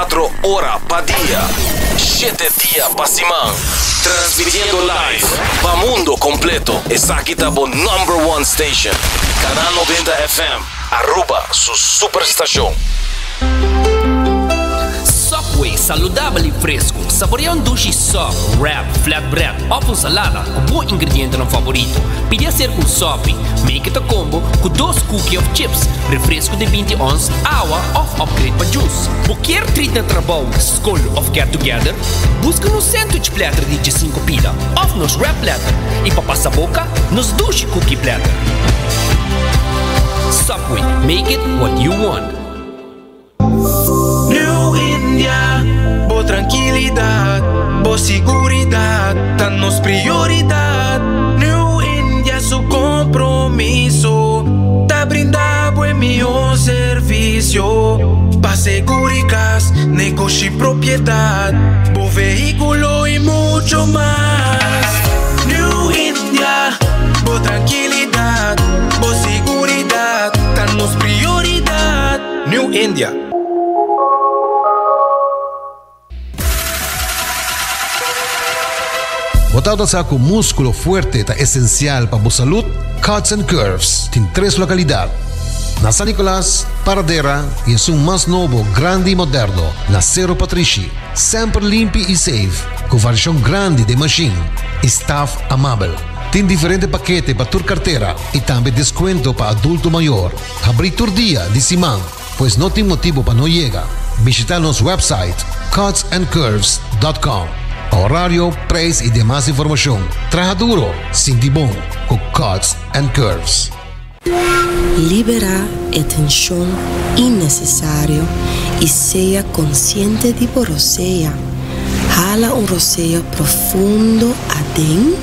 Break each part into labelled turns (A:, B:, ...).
A: 24 horas pa' día, 7 días pa' semana. Transmitiendo live pa' mundo completo. Esa aquí está por #1 station. Canal 90 FM. Aruba, su superestación.
B: Subway, saudável e fresco. Saboreia um sushi soft, wrap, flatbread, ou salada, um bom ingrediente no favorito. Pide a ser com sopi, make it a combo com 2 cookies of chips, refresco de 20 ons, água ou upgrade para juice. Qualquer treat na trabalho, school of get together, busca no sandwich platter de 5 pila, ou nos wrap platter, e para passar a boca, nos sushi cookie platter. Subway, make it what you want.
C: New India, boa tranquilidad, boa seguridad, danos prioridad. New India, su compromiso, da brindar buen mejor servicio. Pa' seguricas, negocio y propiedad, bo vehículo y mucho más. New India, boa tranquilidad, boa seguridad, danos prioridad. New India.
D: Botado sa com músculo fuerte ta essencial para a saúde, Cuts and Curves tem 3 localidades. Na San Nicolás, Paradera e em seu mais novo, grande e moderno, na Cerro Patrici. Sempre limpo e safe, com variação grande de machine e staff amável. Tem diferentes paquetes para tua carteira e também desconto para adulto maior. Abrir todo dia de semana, pois não tem motivo para não chegar. Visitar nosso website cutsandcurves.com. Horário, preço e demais informação. Traja duro, sinti bom, com Cuts and Curves.
E: Libera a tensão innecessária e seja consciente de roceia. Jala roceio profundo adentro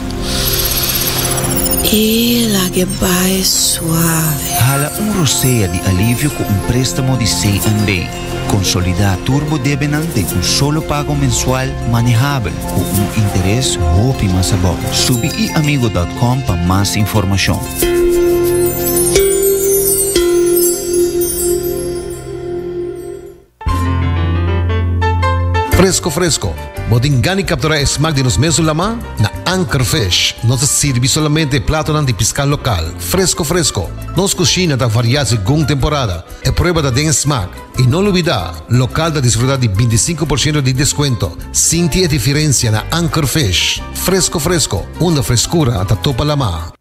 E: e la que vai suave.
F: Jala roceio de alívio com préstamo de C&B. Consolidar Turbo Debenante com solo pago mensual manejável com interesse roupa e mais bom. Subiamigo.com para mais informação.
D: Fresco. Bodingani capturar smack de nos mesos lama na Anchor Fish. Nos sirve solamente plato de pesca local. Fresco. Nos cozinha da variada segunda temporada. É prueba da den smack. E não olvidar, local da desfrutar de 25% de desconto. Sinti a diferença na Anchor Fish. Fresco. Uma frescura até topa lama.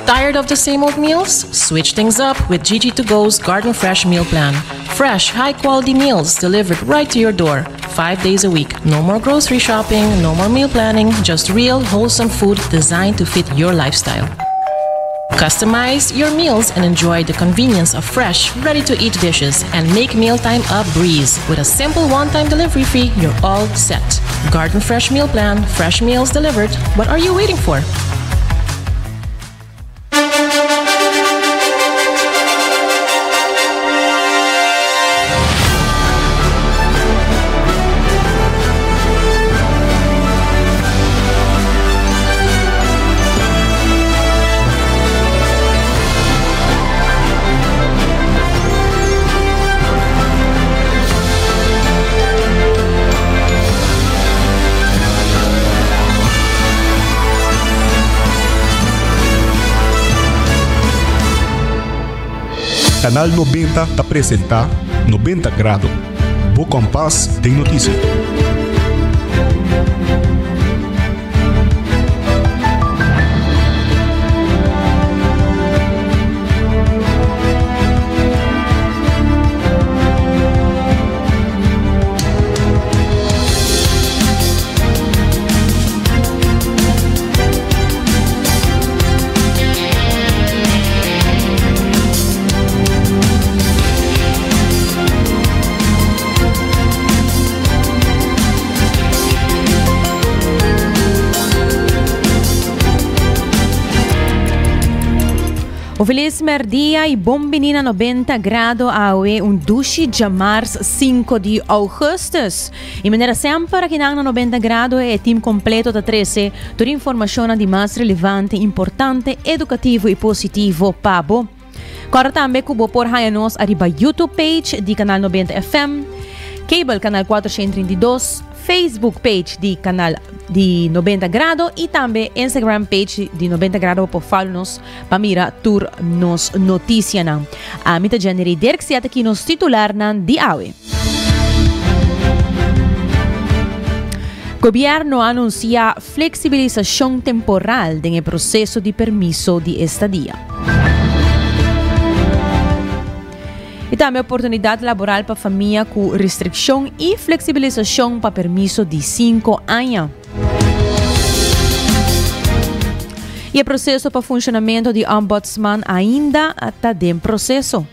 G: Tired of the same old meals? Switch things up with GG2Go's Garden Fresh Meal Plan. Fresh, high-quality meals delivered right to your door, 5 days a week. No more grocery shopping, no more meal planning, just real, wholesome food designed to fit your lifestyle. Customize your meals and enjoy the convenience of fresh, ready-to-eat dishes and make mealtime a breeze. With a simple one-time delivery fee, you're all set. Garden Fresh Meal Plan, fresh meals delivered. What are you waiting for?
H: Canal 90 apresenta 90 Graus. Bo Compass tem notícia.
I: O feliz merdia e bom menina 90 graus awe um 12 de março 5 de augustus. E maneira sempre aqui na 90 graus é time completo da 13, toda informação de mais relevante, importante, educativo e positivo para Agora também que por nos arriba YouTube page de Canal 90 FM, Cable Canal 432, Facebook page de Canal de 90 Grado e também Instagram page de 90 Grado por follow-nos para mirar tour nos notícias. A mita janeiro Dirk se aqui nos titular de AWE. Governo anuncia flexibilização temporal no processo de permisso de estadia. E também oportunidade laboral para família com restrição e flexibilização para permisso de 5 anos. E o processo para funcionamento de ombudsman ainda está em processo.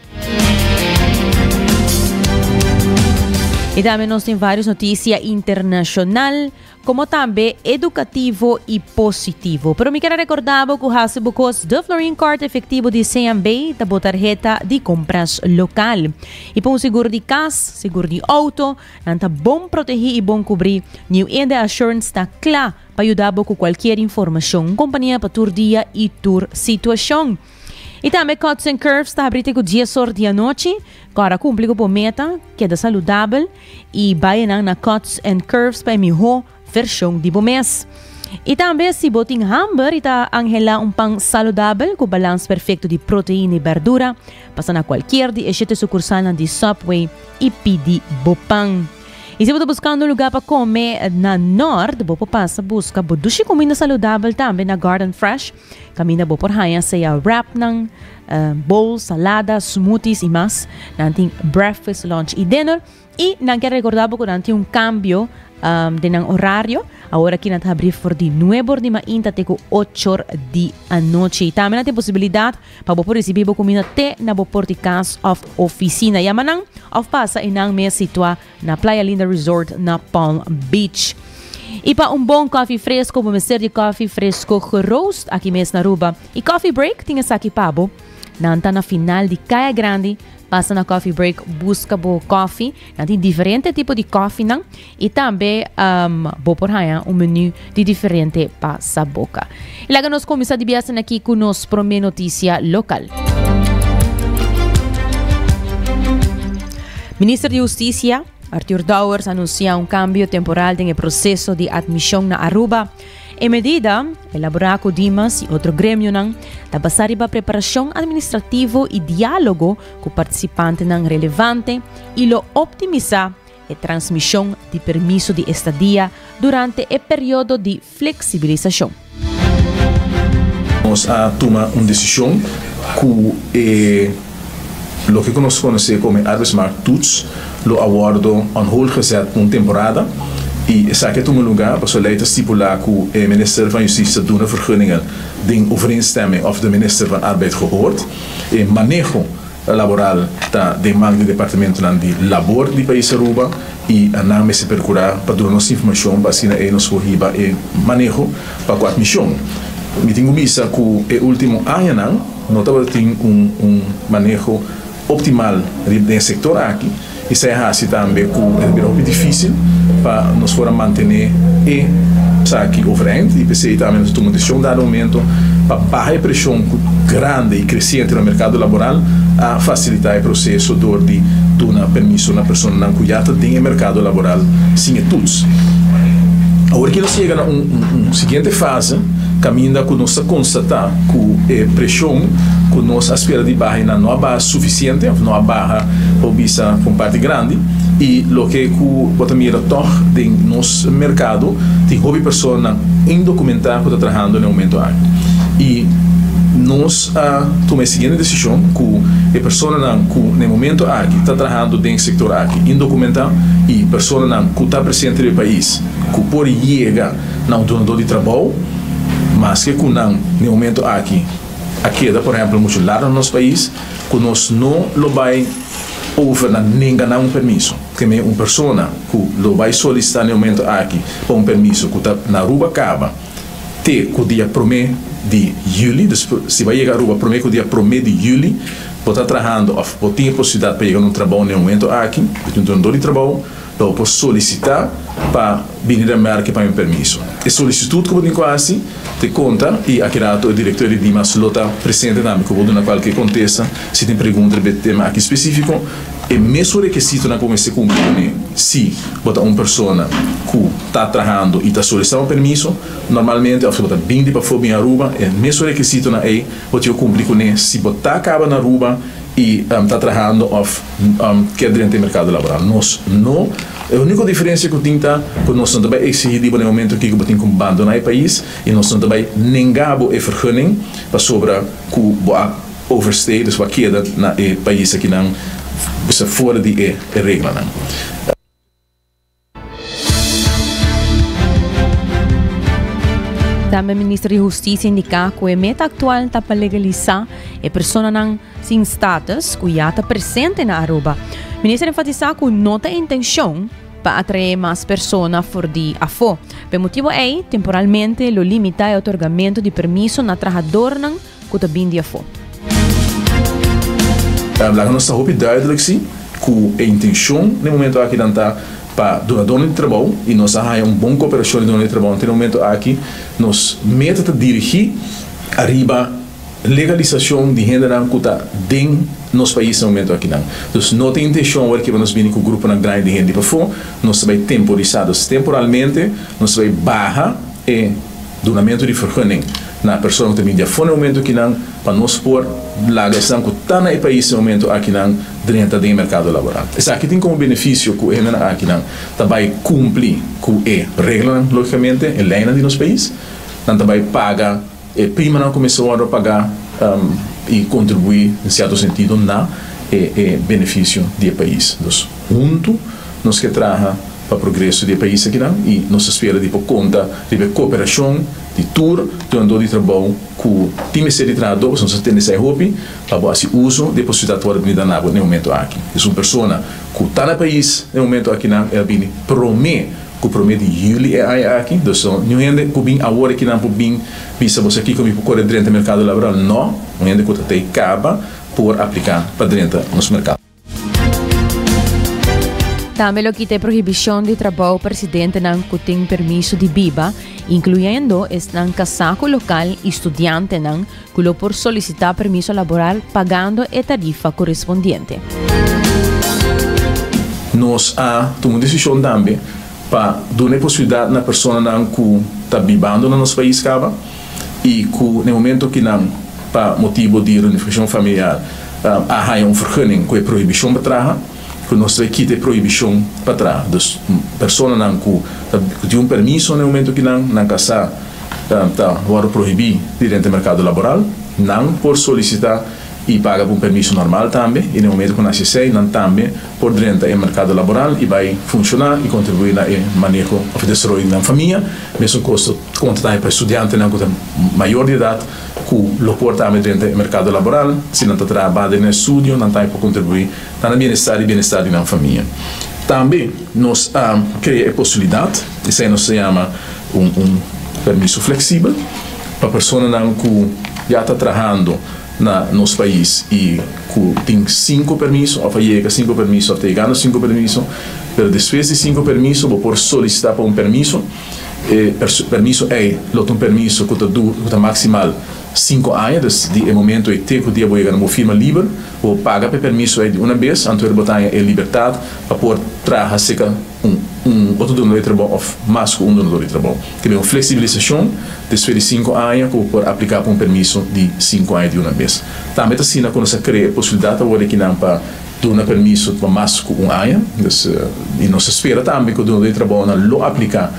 I: E também nós temos várias notícias internacionais, como também educativo e positivo. Pero me quero recordar que o Hasbukos de Florin Card efetivo de CMB da tarjeta de compras local. E para um seguro de casa, seguro de auto, está bom proteger e bom cobrir. New India Assurance está claro para ajudar com qualquer informação, companhia para tur dia e tur situação. E também Cuts and Curves está abrindo com dia sorte à noite. Agora cumpre com a meta, que é saudável. E vai na Cuts and Curves para a melhor versão de mês. E também se botem hamburger, está angela pão saudável com balanço perfeito de proteína e verdura. Passa na qualquer de este sucursal de Subway e pede bopão. E se você está buscando um lugar para comer na Norte, você passa busca bodushi comida saudável também na Garden Fresh. Caminha por aí, seja wrap ng bowl, salada, smoothies e mais. Nanti breakfast, lunch e dinner. E não quero recordar que nanti cambio de horário. Agora aqui nata abrir for de 9 de manhã até 8 de noite. E também tem possibilidade para você receber comida até na porta de casa of oficina. E amanhã of passa e não me situa na Playa Linda Resort na Palm Beach. E para bom coffee fresco, vamos ser de coffee fresco roast aqui mesmo na Aruba. E coffee break tinha aqui pabo. Nanta na final de Caia Grande. Passa na coffee break, busca bo coffee. Tem diferente tipo de coffee não? E também bo por aí menu de diferente para sa boca. E lá nós começamos a viajar aqui com nos primeira notícia local. Ministro de Justiça Arthur Dowers anuncia cambio temporal no processo de admissão na Aruba. Em medida, elaborar com Dimas e outro grêmio da passar para preparação administrativa e diálogo com participantes relevante e lo optimizar a transmissão de permisso de estadia durante o período de flexibilização.
J: Vamos a tomar uma decisão que lo que nós conhecemos como arbeidsmarkttoets, lo awardo on hold gezet por temporada. E essa aqui é um lugar para solita stipular que o minister van Justitie doen vergunningen de overeenstemming of de minister van Arbeid gehoord. E manejo laboral de man do departamento de labor do país Aruba e não me se procurar para dar nossa informação para assim nos corriba e manejo para a admissão. Me tenho visto que o último ano não estava tendo manejo optimal do setor aqui. Isso é assim também que é bem difícil para nós for manter e aqui overeind e pensei também nós tomamos decisão dado momento para barra a pressão grande e crescente no mercado laboral a facilitar o processo de dar permisso na pessoa não cuidada tem o mercado laboral sem estudos. Agora que nós chegamos a seguinte fase caminha com nós constatar que a pressão que nós espera de barra não é barra suficiente, não é barra obisa com parte grande e o que bota mira toch de nosso mercado tem hobby pessoa indocumentada que está trabalhando no momento aqui e nós tomamos a seguinte decisão que a pessoa que no momento aqui está trabalhando dentro do setor aqui indocumentada e a pessoa que está presente no país que pode chegar na donador de trabalho mas que no momento aqui por exemplo muito lá no nosso país que nós não lo vai over na ninguém permisso que é uma pessoa que lo vai solicitar no momento aqui para permisso que está na Aruba acaba que o dia 1 de julho se vai chegar a Aruba que o dia 1 de julho pode estar trabalhando ou tem a possibilidade para chegar no trabalho no momento aqui um donador de trabalho lo por solicitar para vir a marca para um permisso. E solicitude que eu tenho quase te conta e aqui o diretor de Dimas lota presente também que eu vou dar qualquer contexto se tem pergunta sobre tema aqui específico e mesmo requisito na como se cumpre se bota uma pessoa que está trabalhando e está solicitando um permisso normalmente a bota bem para fora bem Aruba e mesmo requisito na aí bota eu cumprir com se botar acaba na Aruba e está trabalhando of que é dentro do mercado laboral nós não a única diferença que eu tenho é que nós não também exigimos no momento que eu tenho que abandonar o país e nós não também negamos a vergunning para sobre que o overstay, dus wat queda na país que não se fora de regra não.
I: Também o Ministro de Justiça indica que a meta atual está para legalizar a pessoa sem status que já está presente na Aruba. O Ministro enfatiza que não tem intenção para atrair mais pessoas fora de AFO. Por motivo é, temporalmente, o limita o otorgamento de permisso na trabalhador que está vindo de AFO.
J: Lá nós estamos duidelijk sim que a intenção no momento aqui não está para dono de trabalho e nós temos bom cooperação de dono de trabalho no momento aqui nós meta de dirigir arriba legalização de gênero que está dentro nos países no momento aqui não. Então não tem intenção que nós vimos com o grupo na grande de gente para fora nós vai temporizados temporalmente nós vai barra e donamento de vergunning na pessoa que tem fora no momento aqui não para nós pôr lá questão que está no país no momento aqui não dentro do mercado laboral. Isso aqui tem como benefício que o gênero aqui não também cumprir com a regra logicamente a lei de nosso país também paga e prima não começou a pagar e contribuir em certo sentido na benefício do país. Então, junto nós que traga para o progresso do país aqui não e nós espera de por conta de cooperação de tour do andor de trabalho que o time de trabalhadores nós temos essa roupa para o uso de possibilidade de vida no momento aqui. É uma pessoa que está no país no momento aqui não ela vem promete que promete julho é aqui, então não é que bem agora que não bem visa você aqui como correr dentro do mercado laboral, não é que tem acaba por aplicar para dentro do nosso mercado.
I: Também que tem proibição de trabalho presidente não tem permisso de biba, incluindo este casaco local e estudante não que lo por solicitar permisso laboral pagando a tarifa correspondiente.
J: Nós tomamos decisão também para dar a possibilidade na pessoa que está vivendo no nosso país e que no momento que não para motivo de reunificação familiar há uma vergunning com a proibição para trás que nós vai quitar a proibição para trás das pessoas que tem permisso no momento que não casar está proibir dentro do mercado laboral não por solicitar e paga um permisso normal também e no momento que nasce sei não também por dentro do mercado laboral e vai funcionar e contribuir na manejo de desenvolvimento da família mesmo custo conta para estudante não que maior de idade que lo porta dentro do mercado laboral se não está trabalhando no estudo não está para contribuir na bem-estar da família também nós criamos a possibilidade isso aí nós se chama permisso flexível para a pessoa que já está trabalhando na nosso país e que tem 5 permissos, ou chega 5 permissos, ou chegando 5 permissos, mas depois de 5 permissos, vou por solicitar para um permisso, permisso é um permisso que está maximal 5 anos, desde o momento que o dia vou chegar numa firma livre, vou pagar para permisso de uma vez, antes de botar a liberdade, para poder trazer outro dono de trabalho ou mais que dono de trabalho. Que é uma flexibilização depois de 5 anos que pode aplicar para um permisso de 5 anos de uma vez. Também assim quando se cria a possibilidade agora que não para dar permisso para mais que 1 ano, e nós espera também que o dono de trabalho não aplica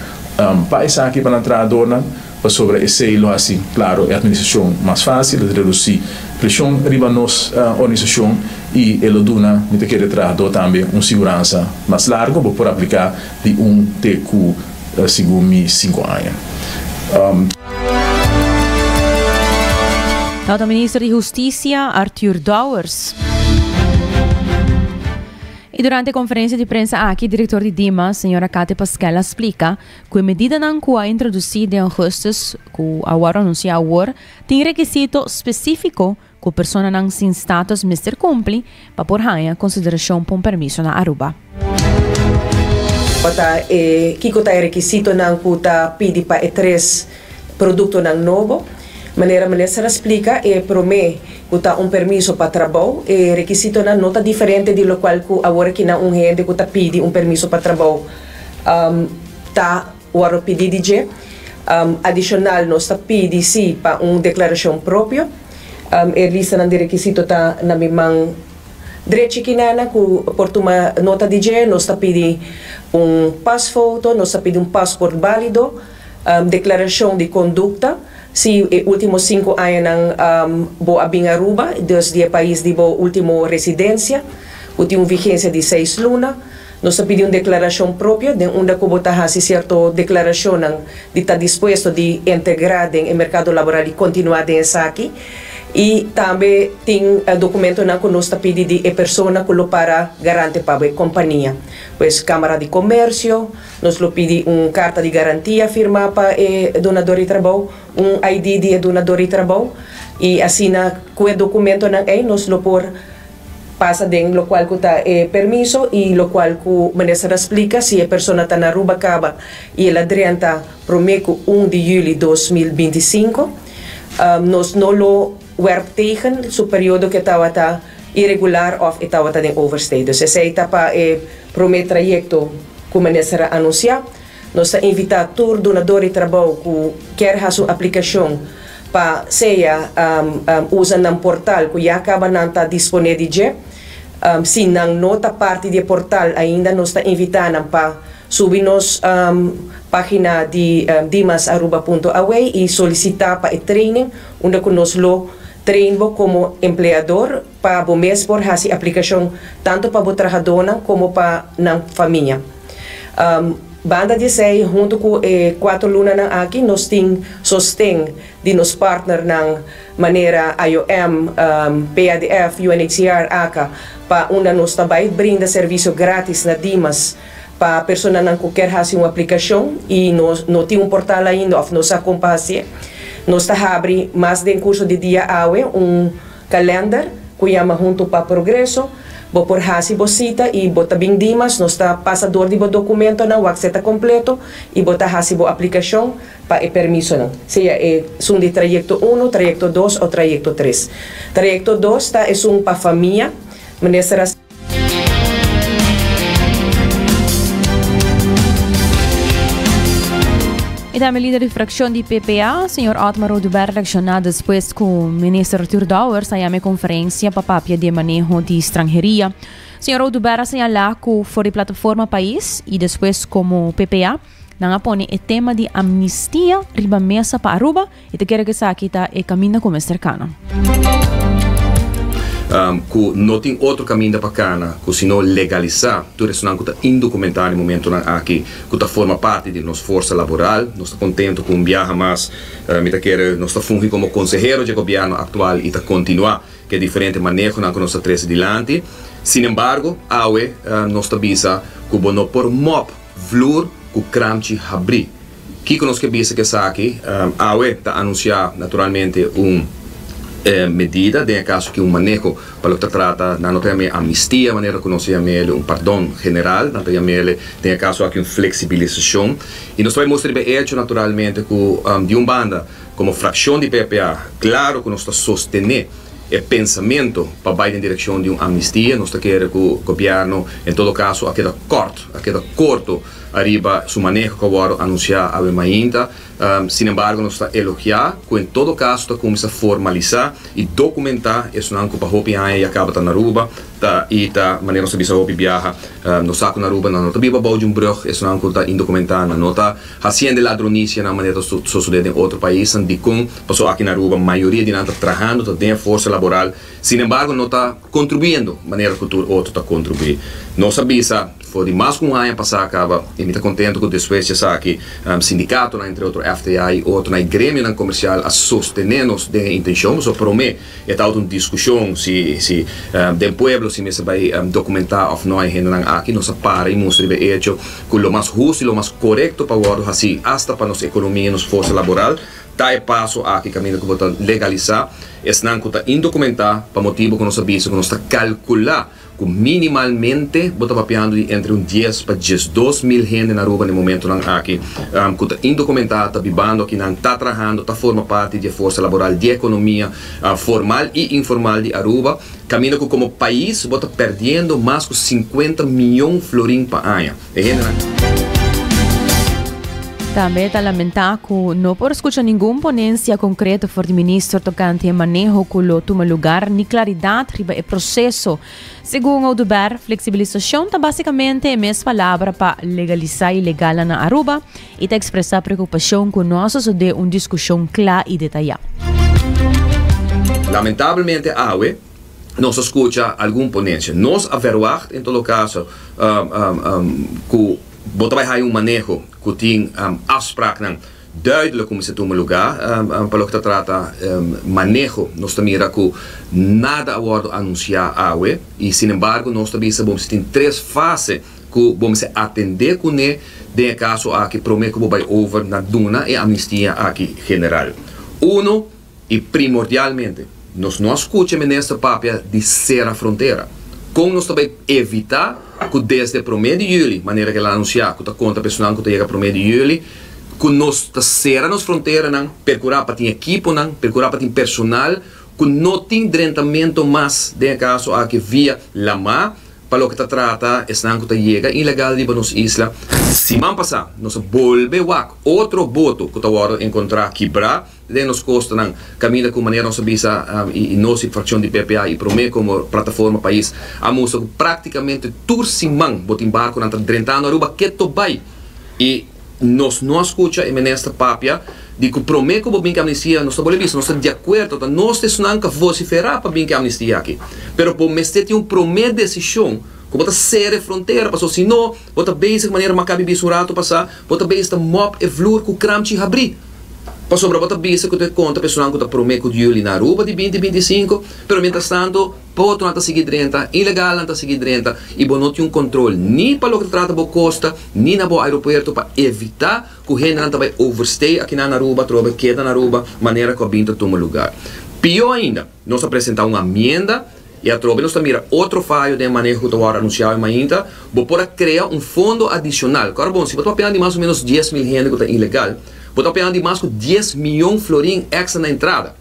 J: para essa aqui para entrar a dona para sobre esse lo assim, claro, a administração mais fácil de reduzir pressão riba nos organização e ele dona muito que trabalhador também uma segurança mais larga para aplicar de TQ segundo 5 anos.
I: O Ministro de Justiça Arthur Dowers. E durante a conferência de prensa aqui, o diretor de Dima, a senhora Kate Pasquella, explica que a medida não que a introduzida em agosto, que agora anuncia agora, tem requisito específico que a pessoa não sem status mister cumpre para por ganhar consideração para um permisso na Aruba.
K: bata kiko ta requisito ng kuta pidi pa 3 produkto ng novo. Maneira se explica prome kuta permiso para trabalho requisito na nota diferente de lo qual ku agora que na gente kuta pidi permiso para trabalho ta waro pidi DJ adicional nós ta pidi si pa declaração próprio lista ng requisito ta na mimang direito kinana ku portuma nota DJ nós ta pidi pasfoto nós ta pidi passport válido declaração de conduta si últimos 5 anos ng bo abing Aruba desde país de bo último residencia último vigência de 6 luna nós ta pidi declaração própria de onde ku botaha si certo declaração ng de ta dispuesto de integrar en mercado laboral e continuar den aqui. E também tem documento na que nós pedimos de pessoa para garante para a companhia. Pois Câmara de Comércio, nós pedimos carta de garantia firma para o donador de trabalho, ID de donador de trabalho, e assim com o documento nós por passa dentro do qual está permiso e lo qual que ministra explica se a pessoa está na Aruba Caba e ela drenta prometo 1 de julho de 2025 nós não lo werp tegen su período que estava irregular of estava em overstay. Dus essa etapa promet trajecto que ministra anunciar. Nós invitamos todos os donadores de trabalho que querem a sua aplicação para seja usando um portal que já acaba não estar disponível. Se não nota parte do portal ainda nós invitamos para subir nos página de dimasaruba.away e solicitar para o training onde nós lo treinamos como empleador para o mês por fazer aplicação tanto para o trabalhador como para a família. Banda de sei junto com 4 lunas aqui nós temos sostém de nos partner na maneira IOM, PADF, UNHCR, ACA para onde nós também brinda serviço grátis na Dimas para a pessoa que quer fazer uma aplicação e não tem portal ainda, nós acompanhamos. Nós abrimos mais de curso de dia AUE, calendar que chama junto para progresso, por fazer cita e botar bem dimas, nós está passador de documento na WhatsApp completo e botar fazer aplicação para o permiso não. Seja um de trajecto 1, trajecto 2 ou trajecto 3. Trajecto 2 é para família, ministra.
I: E também líder de fracção de PPA, Sr. Otmar Oduber, reaccionado depois com o ministro Artur Dauer, saiu a conferência para papia de manejo de estrangeria. Sr. Oduber assinalou que foi a plataforma país e depois como PPA, não apone o tema de amnistia riba mesa para Aruba e te quer que sa kita e caminho como cercano.
L: Que não tem outro caminho para cá, que se não legalizar, tudo isso não está indocumentado no momento aqui, que está forma parte de nossa força laboral, nós estamos contentes com viajar mais, nós estamos fungindo como consejero de governo atual e está continuar que é diferente manejo que nós estamos adiante. Sin embargo, awe nós estamos que não por mob, flor, que cramchi abrir. Que nós que bisa que aqui, awe está anunciar naturalmente medida, em caso que manejo para o que trata, não tem amnistia, maneira que nós chamamos perdão general, não tem em caso aqui flexibilização. E nós vamos mostrar hecho naturalmente que de banda, como fracção de PPA, claro que nós está sostener o pensamento para ir em direção de uma amnistia, nós queremos que o governo, em todo caso, queda corto, arriba su manejo que agora anunciar a ainda. Sin embargo, nós está elogiar que em todo caso está começar a formalizar e documentar isso não para hopi aí acaba na Aruba e tá maneira nós bisa hopi viaja no saco na Aruba não tá viva bom de brug isso não está indocumentada não tá haciendo ladronícia na maneira sucede em outro país de com passou aqui na Aruba maioria de nada trabalhando tá tem força laboral sin embargo não está contribuindo maneira que o outro está contribuindo nós sabisa foi mais com um ano passar acaba e me está contente com depois já aqui sindicato entre outro FTA e outro na grêmio na comercial a sostenernos de intenção só para mim é tal uma discussão se do pueblo se me se vai documentar ou não ainda aqui nós para e mostrar bem hecho que o mais justo e o mais correto para o assim hasta para nossa economia nos força laboral tá e passo aqui caminho que botar legalizar esse não está indocumentar para motivo que nós sabemos que nós está calcular que minimalmente bota papiando entre 10 para 12 mil gente na Aruba no momento aqui, que está indocumentado, está bibando aqui, está trabalhando, está forma parte da força laboral, de economia formal e informal de Aruba, caminha que como país bota perdendo mais de 50 milhões de florins por ano.
I: Também está lamentar que não por escutar nenhuma ponência concreta for de ministro tocante a manejo que lo toma lugar, nem claridade sobre o processo. Segundo o Duber, flexibilização está basicamente a mesma palavra para legalizar ilegal na Aruba e está expressar preocupação com nós de uma discussão clara e detalhada.
L: Lamentavelmente, nós escuta alguma ponência. Nós averiguamos, em todo caso, que vai um manejo que tem afspraken duidelijk como se toma lugar para o que trata manejo nós também que nada a anunciar e sin embargo nós também sabemos que tem 3 fases que vamos atender com ele de caso aqui promete que vai over na duna e amnistia aqui general. Uno e primordialmente nós não escutamos nesta papia de ser a fronteira como nós também evitar que desde o 1 de julho, maneira que ela anunciar, que está conta pessoal que chega 1 de julho, que nós será nas fronteiras, procurar para ter equipo, procurar para ter personal, que não tem tratamento mais, de caso aqui via lama, para o que trata, estão que chega ilegal de nos isla. Semana passada, nós volve outro boto que está encontrar quebrar, de nos costa caminha com maneira nossa visa e nossa fração de PPA e promete como plataforma país a moça praticamente tursimang bot embarco na 30 anos Aruba que to vai e nós não escuta e nesta papia de que promete como bem que amnistia nós estamos nós estamos de acordo nós estamos não vociferar para bem que amnistia aqui pero por mestre tem promete decisão como bota ser fronteira passou se não bota basic maneira macabi bisurato passar bota basic mob e flur com cramchi abrir passou para botar bisa que te conta pessoal que está promete de julho na Aruba de 2025 pero mientras tanto pode não está seguir 30 ilegal não está seguir 30 e bom não tem um controle nem para o que trata da costa nem na boa aeroporto para evitar que o gente não vai overstay aqui na Aruba trova queda na Aruba maneira que a binta toma lugar pior ainda nós apresentamos uma emenda e a trova nós mira outro falho de manejo que está anunciado ainda vou por criar um fundo adicional claro bom se você vai de mais ou menos 10 mil gente que está ilegal vou pegar de mais de 10 milhões de florins extra na entrada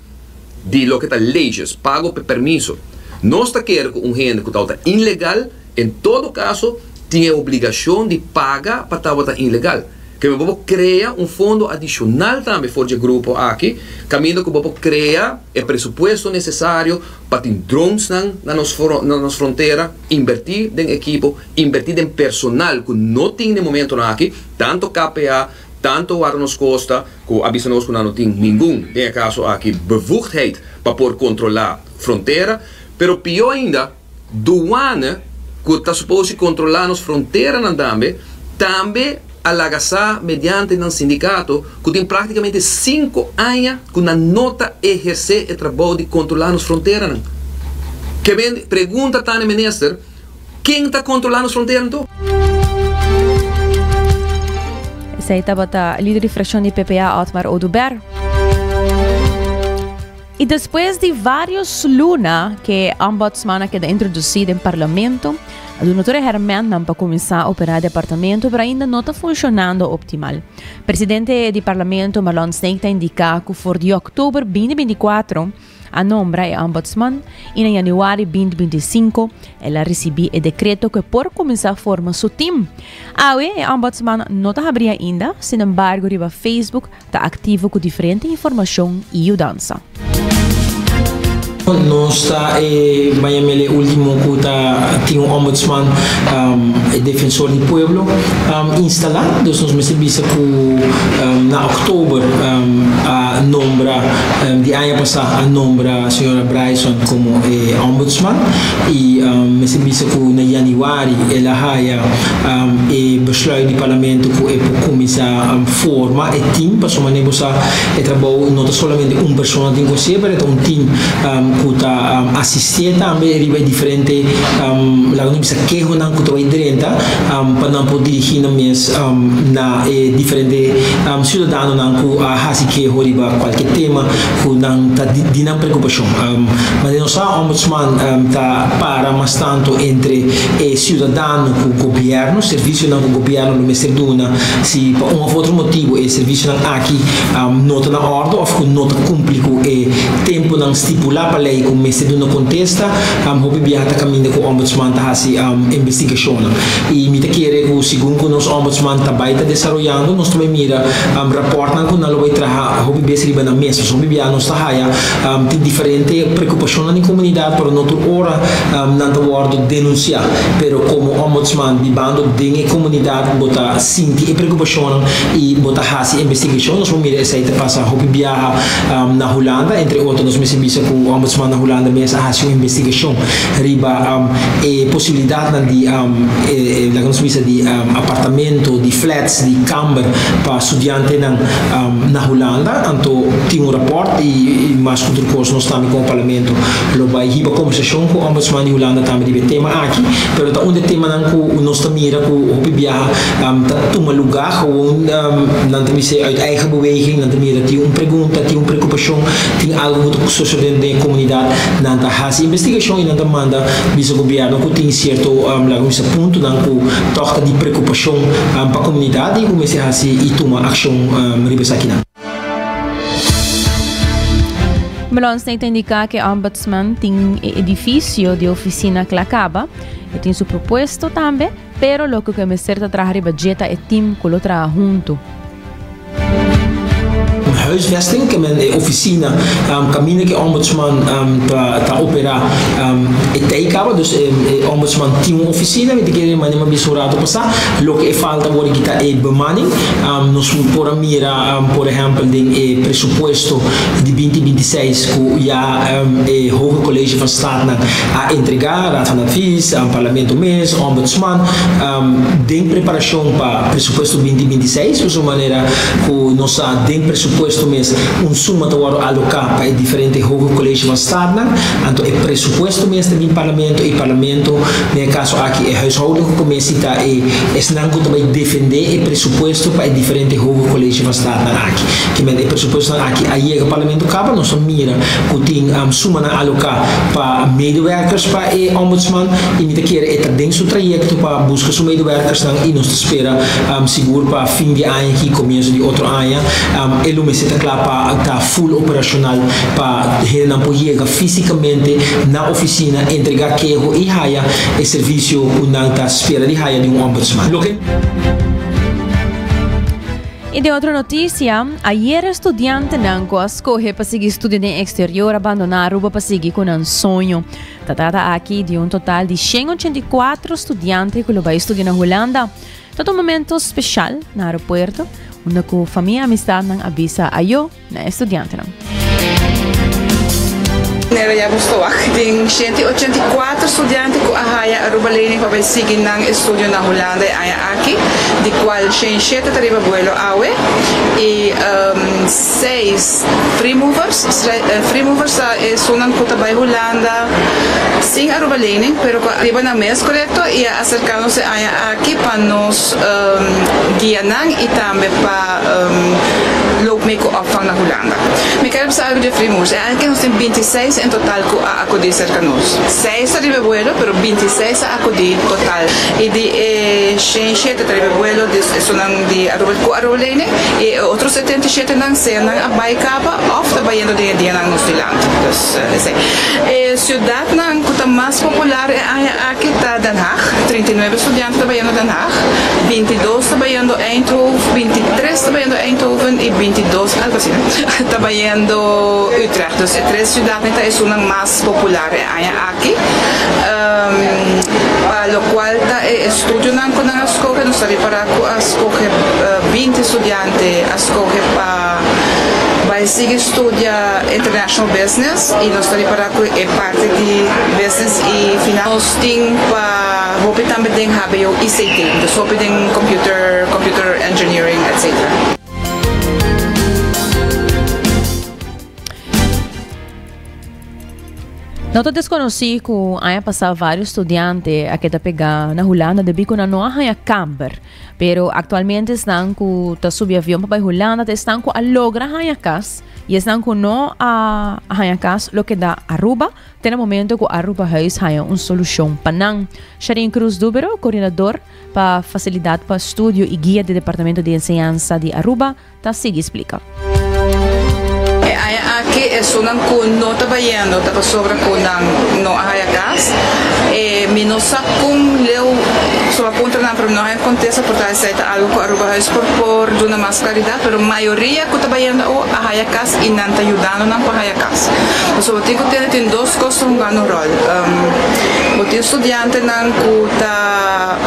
L: de lo que está leis, pago por permiso. Nós está querendo que gente que está ilegal, em todo caso, tem a obrigação de pagar para estar ilegal. Que vamos criar um fundo adicional também for de grupo aqui, caminho que vamos criar o pressuposto necessário para ter drones na nossa fronteira, invertir em equipo, invertir em personal que não tem no momento aqui, tanto KPA, tanto a nos costa, que avisamos que não tem nenhum, em caso aqui, bevoegdheid para poder controlar a fronteira, pero pior ainda, douane, que está suposto controlar as fronteiras também alagaçar mediante um sindicato que tem praticamente 5 anos que na nota exercer o trabalho de controlar as fronteiras. Que bem, pergunta tá no ministro, quem está controlando as fronteiras então?
I: Essa aí estava a líder de fração de PPA, Otmar Oduber. E depois de vários lunas que a ombudsman queda introduzida em parlamento, a doutora Herman não para começar a operar o departamento, mas ainda não está funcionando optimal. O presidente do parlamento, Marlon Snake, está indicado que for de outubro 2024, a nombra é ombudsman e em januário 2025 ela recebeu o decreto que por começar a formar seu time. A ombudsman não está abrindo ainda, sin embargo, o Facebook está ativo com diferente informação e mudança.
M: Nós está Miami último que tem ombudsman defensor do pueblo instalado, nós nos recebemos que na outubro a nombra de ano passado a nombra a senhora Bryson como ombudsman e recebemos que na januário ela haya besluit do parlamento que começar a formar o time para somar negociar o trabalho não somente uma pessoa tem que ser, mas um time que está assistir também riba diferente lá não precisa que não que estou dentro para não poder dirigir na diferente cidadão não que há que riba qualquer tema nang ta dinang preocupação. Mas não só ombudsman ta para mais tanto entre cidadão com o governo, serviço não com o governo no Mesterduna, se por um ou outro motivo o serviço não aqui nota na ordem ou com nota cumprico e tempo não estipular para lei com o Mesterduna contesta, houve viajar caminho com o ombudsman ta hasi investigação. E me te querer que segundo nos ombudsman ta baita desarrollando, nós também mira rapport não com nalo vai trabalhar, houve bem riba na mesa, houve viajar nos ta haya tem diferente preocupação na comunidade, pero noutra hora não ta word denunciar, pero como ombudsman di bando de comunidade bota sinti e preocupação e bota hasi investigação, nós vamos mira essa ita passa houve viajar na Holanda, entre outros nós me serviço com o ombudsman na Holanda mesa hasi investigação riba e possibilidade de la consumiça de apartamento, de flats, de camber para estudante na Holanda, então tinha rapport e mais outro curso nós também com o parlamento lo vai riba conversação com o ombudsman de Holanda também de tema aqui, pero tá onde tema não com nós também mira com o viajar toma lugar ou não também se eigen beweging, não também tinha pergunta, tinha preocupação, tinha algo que social dentro da comunidade, não tá faz investigação e não manda bisa governo que tem certo esse ponto não com toca de preocupação para a comunidade e comece a se e toma ação ribes aqui não.
I: Melhor se indicar que o ombudsman tem edifício de oficina que acaba e tem seu proposto também, pero lo que me certa trabalhar budget é time que lo trabalha junto.
M: Huisvesting, que men oficina, caminho que ombudsman ta opera teikaba, dus ombudsman tem uma oficina, me querer manema bisurado passar, lo que falta agora que tá bemanning, nós por mira, por exemplo, de presupuesto de 2026 que já o colégio van Staat a entregar, Raad van Advies, parlamento mês, ombudsman, de preparação para presupuesto 2026, de maneira que nós tem presupuesto mês suma tawaro alocar para diferente hogo colégio van Staat, então é presupuesto mês também parlamento e parlamento, no caso aqui é huishouding que começa a não que também defender o presupuesto para diferente hogo colégio van Staat aqui, que é presupuesto aqui aí o parlamento acaba nós mira que tem suma na alocar para medewerkers para o ombudsman e me quer é dentro do trajecto para buscar os medewerkers e nós espera seguro para fim de ano aqui começo de outro ano ele me está claro para estar full operacional para ele não pode chegar fisicamente na oficina entregar queijo e haya o serviço que não está espera de haya de ombudsman.
I: E de outra notícia, ayer estudante nanco escolhe para seguir estudo no exterior abandonar Aruba para seguir com um sonho. Trata aqui de total de 184 estudantes que vai estudar na Holanda. Todo momento especial no aeroporto, onde a família e amistade avisa a eu na estudante.
N: Nera já gostou aqui tem 184 estudantes que a Aruba Lane para seguir na estúdio na Holanda aqui, de qual 107 arriba vuelo awe e 6 free movers sonan que trabalham em Holanda sem Aruba Lane, pero arriba na mês correto e acercando-se aqui para nos guiar e também para loopmeko opvang na Holanda. Me quero saber de free movers, aqui nós temos 26 em total que acudir cerca nós. 6 arriba vuelo, pero 26 acudir total. E de 107 arriba vuelo de Aruba Lane e outros 77 não sei, não a baicapa of trabalhando de dia na New Zealand. Então, cidade não que mais popular aqui está Den Haag, 39 estudantes trabalhando Den Haag, 22 trabalhando em Eindhoven, 23 trabalhando em Eindhoven e 22 algo assim, trabalhando Utrecht. Então, 3 cidades são mais populares aqui. Lo qual estudio não com a escola, nós estamos para escolher 20 estudantes, escolher para vai seguir estudar International Business e nós estamos para é parte de Business e final nós temos para vou também tem HBO ICT, então vou tem Computer Engineering, etc.
I: Não te desconheci que há passado vários estudantes a que te pegar na Holanda de bico na noa há camper, pero atualmente estão com ta subi avião para Holanda, estão com a logra há casa E estão com nós a casa, lo que dá Aruba. Tem um momento que Aruba Huis há uma solução para não. Sharin Cruz Dúbero, coordenador para facilidade para estudo e guia do Departamento de Enseñanza de Aruba, tá sigue explica.
N: Aqui é só não com não trabalhando, tá sobre com não a casa. Me não sabe como leu só contra na para não acontece por tal seita algo que Aruba Huis por de uma mais claridade, pero maioria que trabalhando a casa e não tá ajudando não para a casa. Só o tico tem duas coisas um grande rol. O tico estudante não que tá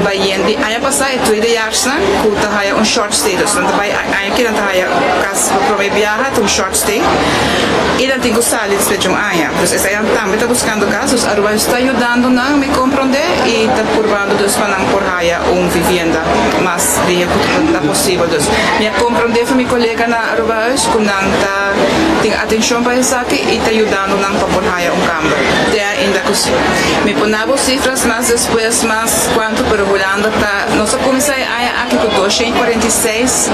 N: bayendo, aí passar é tudo de arsa, que tá um short stay, então tá aí que não tá casa para viajar, um short stay. E não tem que sair de um ano. Então, essa aí também está buscando casos. A Aruba está ajudando a me compreender e está curvando dos para não por raia uma vivenda mais de que possível. Me compreender com minha colega na Aruba que não tem atenção para isso aqui e está ajudando não para por raia câmbio. Até ainda assim. Me ponemos cifras mais depois, mais quanto para Holanda está. Nossa comissão aqui com 246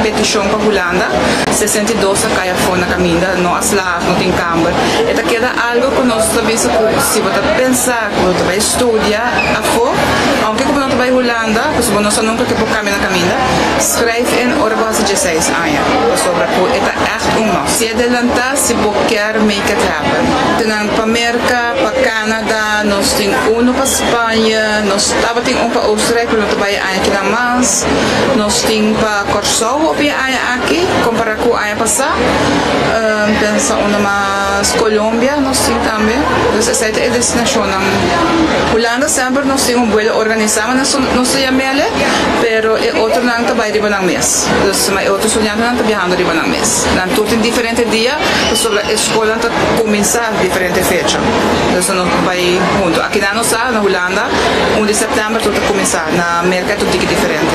N: petições para Holanda, 62 a caia fora na caminha, não as lá, não tem câmbio. Então queda algo que nós sabemos que se você pensar, que você vai estudar a fora, aunque como não vai Holanda, porque você nunca que por caminho na caminha, escreve em Aruba 16 anos sobre que é echt uma. Se adelantar, se você quer make it happen. Então para América, para Canadá, nós temos um para Espanha, nós estava tem um para Austrália, que não vai aqui na mais, nós temos para Corsol, aqui, comparado com a passar, pensa uma mais Colômbia, nós temos também, então essa é a destinação. Holanda sempre nós temos vuelo organizado, nós temos mele, pero outro não trabalha de banang mês, então outro estudante não está viajando de banang mês. Não tudo em diferente dia, sobre a escola está começar diferente fecha, então nós vai junto. Aqui na nossa na Holanda, 1 de setembro tudo começar, na América tudo diferente.